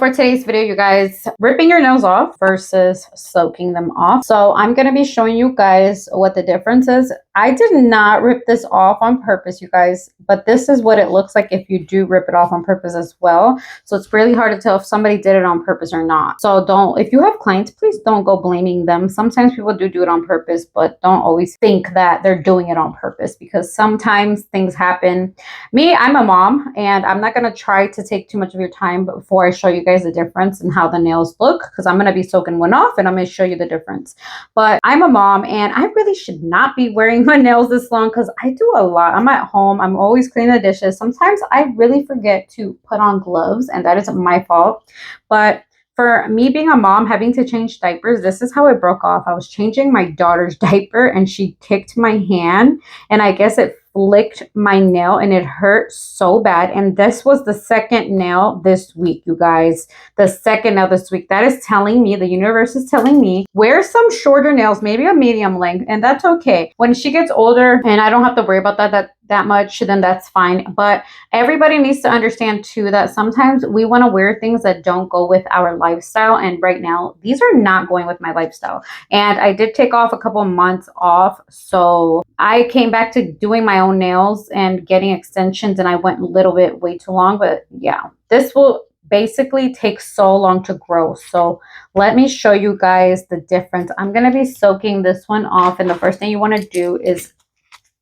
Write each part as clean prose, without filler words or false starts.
For today's video, you guys, ripping your nails off versus soaking them off. So I'm going to be showing you guys what the difference is. I did not rip this off on purpose, you guys, but this is what it looks like if you do rip it off on purpose as well. So it's really hard to tell if somebody did it on purpose or not. So if you have clients, please don't go blaming them. Sometimes people do it on purpose, but don't always think that they're doing it on purpose because sometimes things happen. Me, I'm a mom, and I'm not going to try to take too much of your time before I show you guys the difference and how the nails look, because I'm going to be soaking one off and I'm going to show you the difference. But I'm a mom and I really should not be wearing my nails this long because I do a lot. I'm at home. I'm always cleaning the dishes. Sometimes I really forget to put on gloves, and that is my fault. But for me being a mom, having to change diapers, this is how it broke off. I was changing my daughter's diaper and she kicked my hand, and I guess it flicked my nail and it hurt so bad. And this was the second nail this week, you guys. The second nail this week. That is telling me, the universe is telling me, wear some shorter nails, maybe a medium length, and that's okay. When she gets older and I don't have to worry about that much, then that's fine. But everybody needs to understand too that sometimes we want to wear things that don't go with our lifestyle. And right now, these are not going with my lifestyle. And I did take off a couple months off. So I came back to doing my own nails and getting extensions, and I went a little bit way too long. But yeah, this will basically take so long to grow. So let me show you guys the difference. I'm going to be soaking this one off. And the first thing you want to do is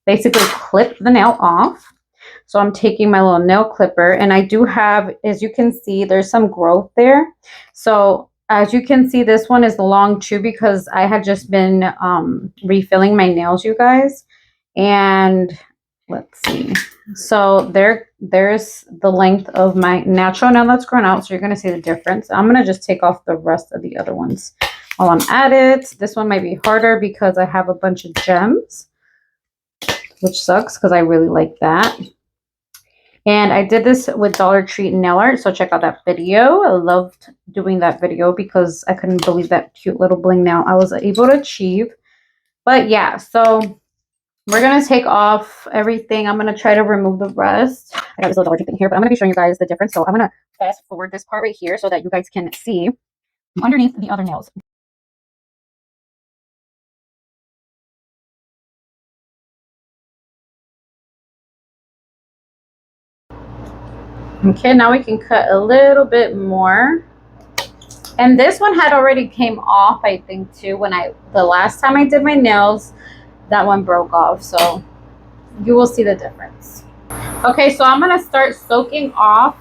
basically clip the nail off. So I'm taking my little nail clipper, and I do have, as you can see, there's some growth there. So as you can see, this one is long too because I had just been refilling my nails, you guys. And let's see. So there's the length of my natural nail that's grown out. So you're going to see the difference. I'm going to just take off the rest of the other ones while I'm at it. This one might be harder because I have a bunch of gems, which sucks because I really like that. And I did this with Dollar Tree nail art, so check out that video. I loved doing that video because I couldn't believe that cute little bling nail I was able to achieve. But yeah, so we're going to take off everything. I'm going to try to remove the rest. I got this little Dollar Tree thing here, but I'm going to be showing you guys the difference. So I'm going to fast forward this part right here so that you guys can see underneath the other nails. Okay, now we can cut a little bit more. And this one had already came off, I think, too. The last time I did my nails, that one broke off. So you will see the difference. Okay, so I'm going to start soaking off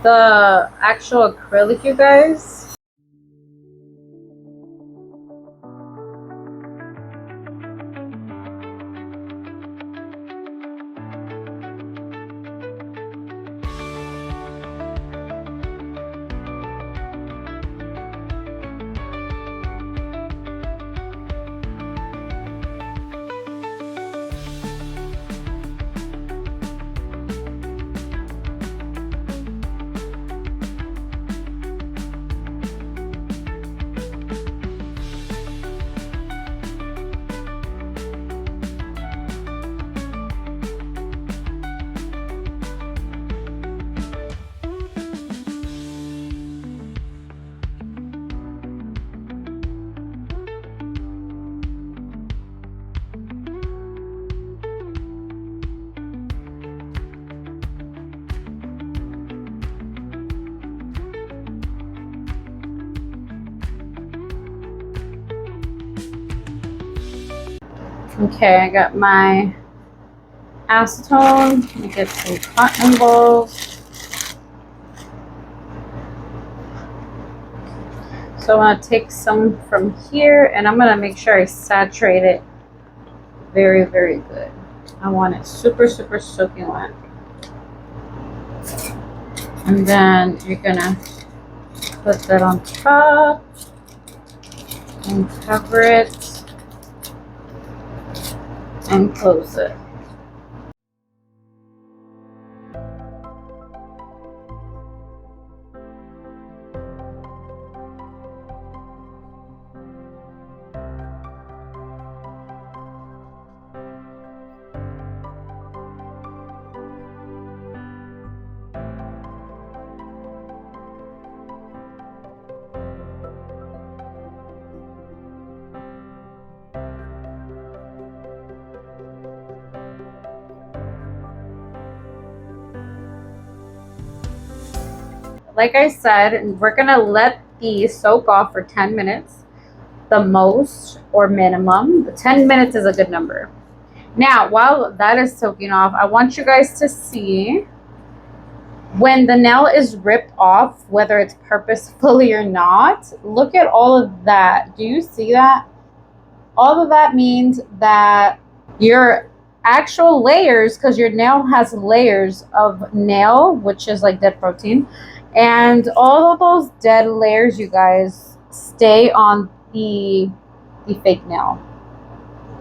the actual acrylic, you guys. Okay, I got my acetone. Let me get some cotton balls. So I'm going to take some from here, and I'm going to make sure I saturate it very, very good. I want it super, super soaking wet. And then you're going to put that on top and cover it and close it. like I said, we're gonna let these soak off for 10 minutes, the most or minimum. The 10 minutes is a good number. Now, while that is soaking off, I want you guys to see when the nail is ripped off, whether it's purposefully or not. Look at all of that. Do you see that? All of that means that your actual layers, because your nail has layers of nail, which is like dead protein, and all of those dead layers, you guys, stay on the fake nail.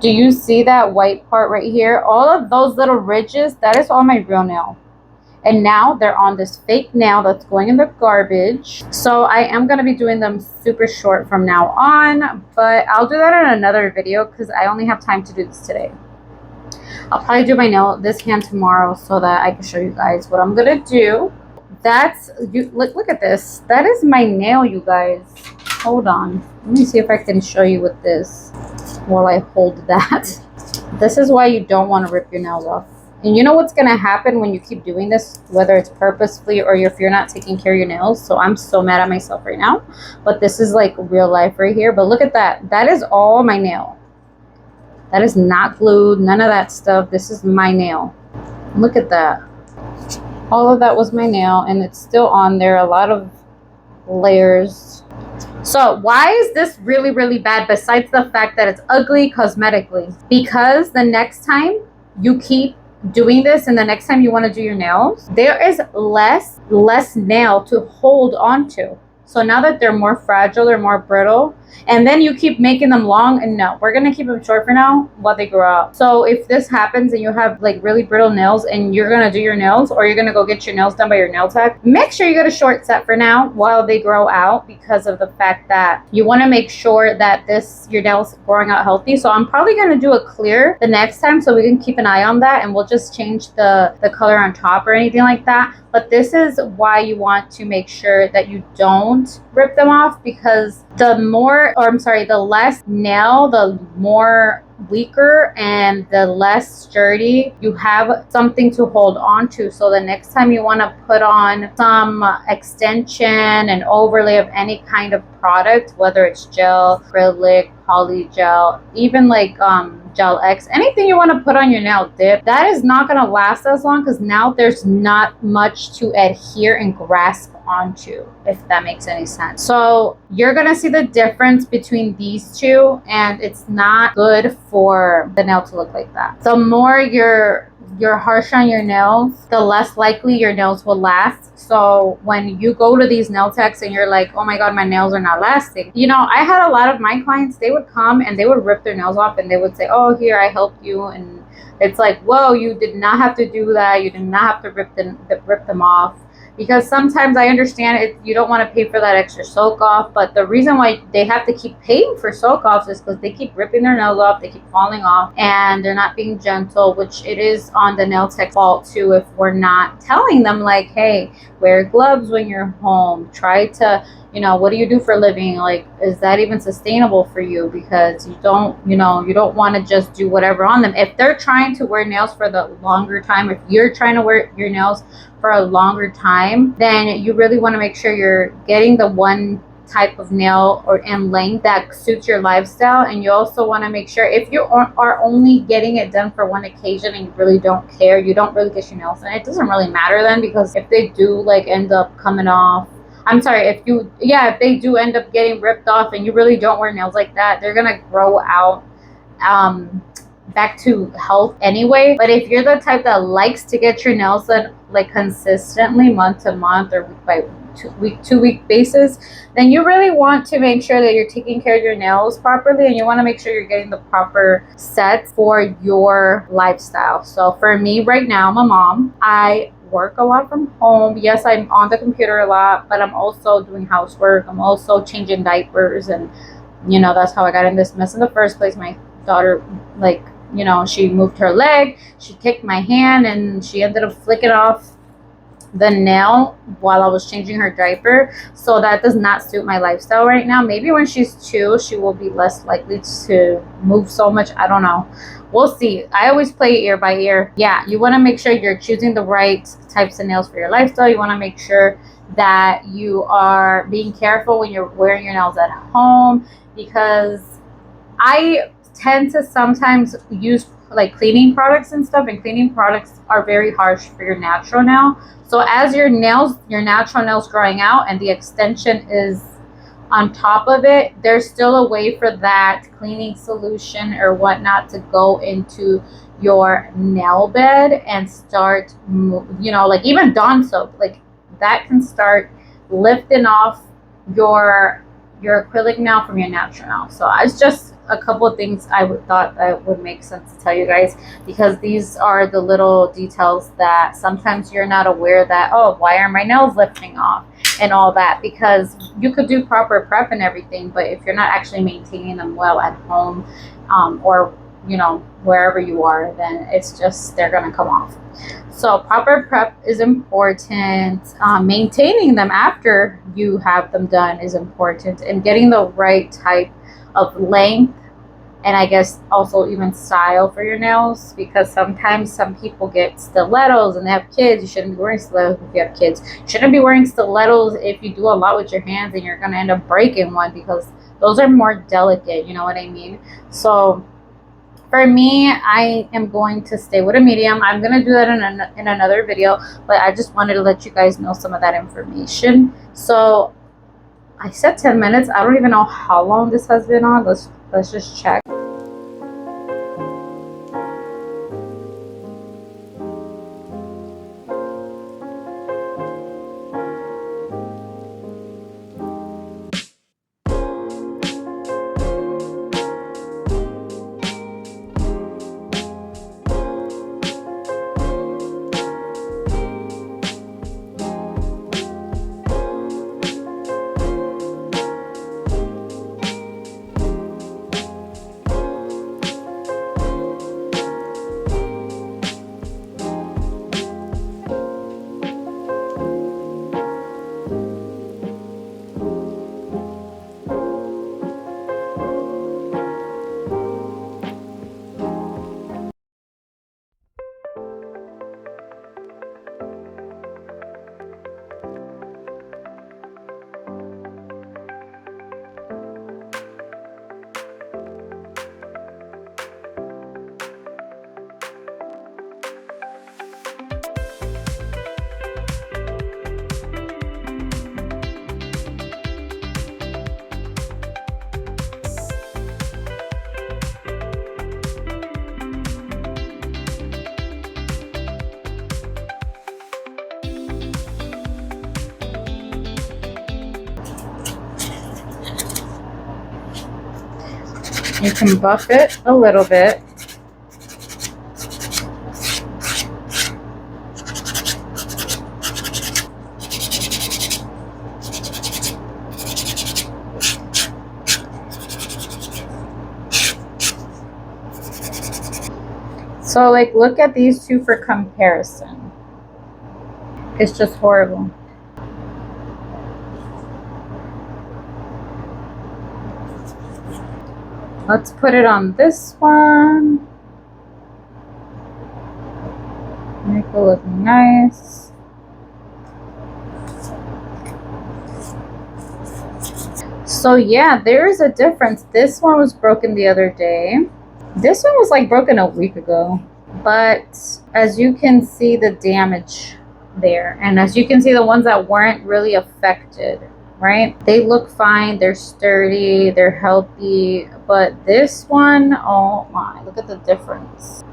Do you see that white part right here? All of those little ridges, that is all my real nail. And now they're on this fake nail that's going in the garbage. So I am going to be doing them super short from now on, but I'll do that in another video because I only have time to do this today. I'll probably do my nail this hand tomorrow so that I can show you guys what I'm going to do. That's, look at this. That is my nail, you guys. Hold on. Let me see if I can show you with this while I hold that. This is why you don't want to rip your nails off. And you know what's going to happen when you keep doing this, whether it's purposefully or if you're not taking care of your nails. So I'm so mad at myself right now. But this is like real life right here. But look at that. That is all my nail. That is not glued. None of that stuff. This is my nail. Look at that. All of that was my nail. And it's still on there. A lot of layers. So why is this really, really bad besides the fact that it's ugly cosmetically? Because the next time you keep doing this and the next time you want to do your nails, there is less nail to hold on to. So now that they're more fragile, they're more brittle, and then you keep making them long, and no, we're going to keep them short for now while they grow out. So if this happens and you have like really brittle nails and you're going to do your nails, or you're going to go get your nails done by your nail tech, make sure you get a short set for now while they grow out, because of the fact that you want to make sure that your nails growing out healthy. So I'm probably going to do a clear the next time so we can keep an eye on that, and we'll just change the color on top or anything like that. But this is why you want to make sure that you don't rip them off, because the less nail, the more weaker and the less sturdy you have something to hold on to. So the next time you want to put on some extension and overlay of any kind of product, whether it's gel, acrylic, poly gel, even like gel X, anything you want to put on your nail dip, that is not going to last as long, because now there's not much to adhere and grasp onto, if that makes any sense. So you're going to see the difference between these two, and it's not good for the nail to look like that. The more you're harsh on your nails, the less likely your nails will last. So when you go to these nail techs and you're like, oh my god, my nails are not lasting, you know, I had a lot of my clients, they would come and they would rip their nails off and they would say, oh, here, I helped you. And it's like, whoa, you did not have to do that. You did not have to rip them off. Because sometimes I understand it, you don't want to pay for that extra soak off, but the reason why they have to keep paying for soak offs is because they keep ripping their nails off, they keep falling off, and they're not being gentle, which it is on the nail tech fault too if we're not telling them like, hey, wear gloves when you're home, try to, you know, what do you do for a living? Like, is that even sustainable for you? Because you don't want to just do whatever on them. If they're trying to wear nails for the longer time, if you're trying to wear your nails for a longer time, then you really want to make sure you're getting the one type of nail and length that suits your lifestyle. And you also want to make sure, if you are only getting it done for one occasion and you really don't care, you don't really get your nails done, it doesn't really matter then, because if they do like end up coming off, if they do end up getting ripped off and you really don't wear nails like that, they're gonna grow out back to health anyway. But if you're the type that likes to get your nails done like consistently, month to month or week by week basis, then you really want to make sure that you're taking care of your nails properly, and you want to make sure you're getting the proper set for your lifestyle. So for me right now, I'm a mom. I work a lot from home. Yes, I'm on the computer a lot, but I'm also doing housework. I'm also changing diapers, and you know, that's how I got in this mess in the first place. My daughter, like, you know, she moved her leg, she kicked my hand, and she ended up flicking off the nail while I was changing her diaper. So that does not suit my lifestyle right now. Maybe when she's 2, she will be less likely to move so much. I don't know. We'll see. I always play ear by ear. Yeah, you want to make sure you're choosing the right types of nails for your lifestyle. You want to make sure that you are being careful when you're wearing your nails at home, because I tend to sometimes use like cleaning products and stuff, and cleaning products are very harsh for your natural nail. So as your nails, your natural nails growing out and the extension is on top of it, there's still a way for that cleaning solution or whatnot to go into your nail bed and start, like even Dawn soap, like that can start lifting off your acrylic nail from your natural nail. So it's just a couple of things I would thought that would make sense to tell you guys, because these are the little details that sometimes you're not aware that, oh, why are my nails lifting off and all that, because you could do proper prep and everything, but if you're not actually maintaining them well at home, or wherever you are, then it's just they're gonna come off. So proper prep is important. Maintaining them after you have them done is important, and getting the right type of length, and I guess also even style for your nails, because sometimes some people get stilettos and they have kids. You shouldn't be wearing stilettos if you have kids. You shouldn't be wearing stilettos if you do a lot with your hands and you're going to end up breaking one, because those are more delicate, you know what I mean? So for me, I am going to stay with a medium. I'm going to do that in another video, but I just wanted to let you guys know some of that information. So I said 10 minutes. I don't even know how long this has been on. Let's just check. You can buff it a little bit. So like, look at these two for comparison. It's just horrible. Let's put it on this one. Make it look nice. So yeah, there's a difference. This one was broken the other day. This one was like broken a week ago. But as you can see the damage there, and as you can see the ones that weren't really affected, right? They look fine, they're sturdy, they're healthy. But this one, oh my, look at the difference.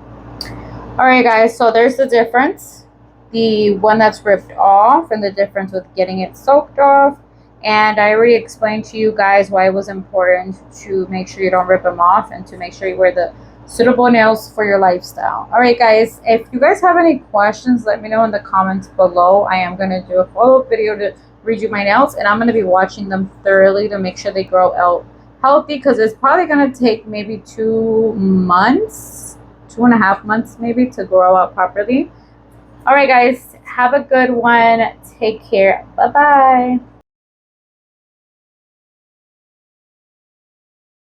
All right guys, so there's the difference. The one that's ripped off and the difference with getting it soaked off. And I already explained to you guys why it was important to make sure you don't rip them off and to make sure you wear the suitable nails for your lifestyle. All right guys, if you guys have any questions, let me know in the comments below. I am going to do a follow-up video to redo my nails, and I'm going to be watching them thoroughly to make sure they grow out healthy, because it's probably going to take maybe 2 months, 2.5 months maybe, to grow out properly. All right guys, have a good one. Take care. Bye bye.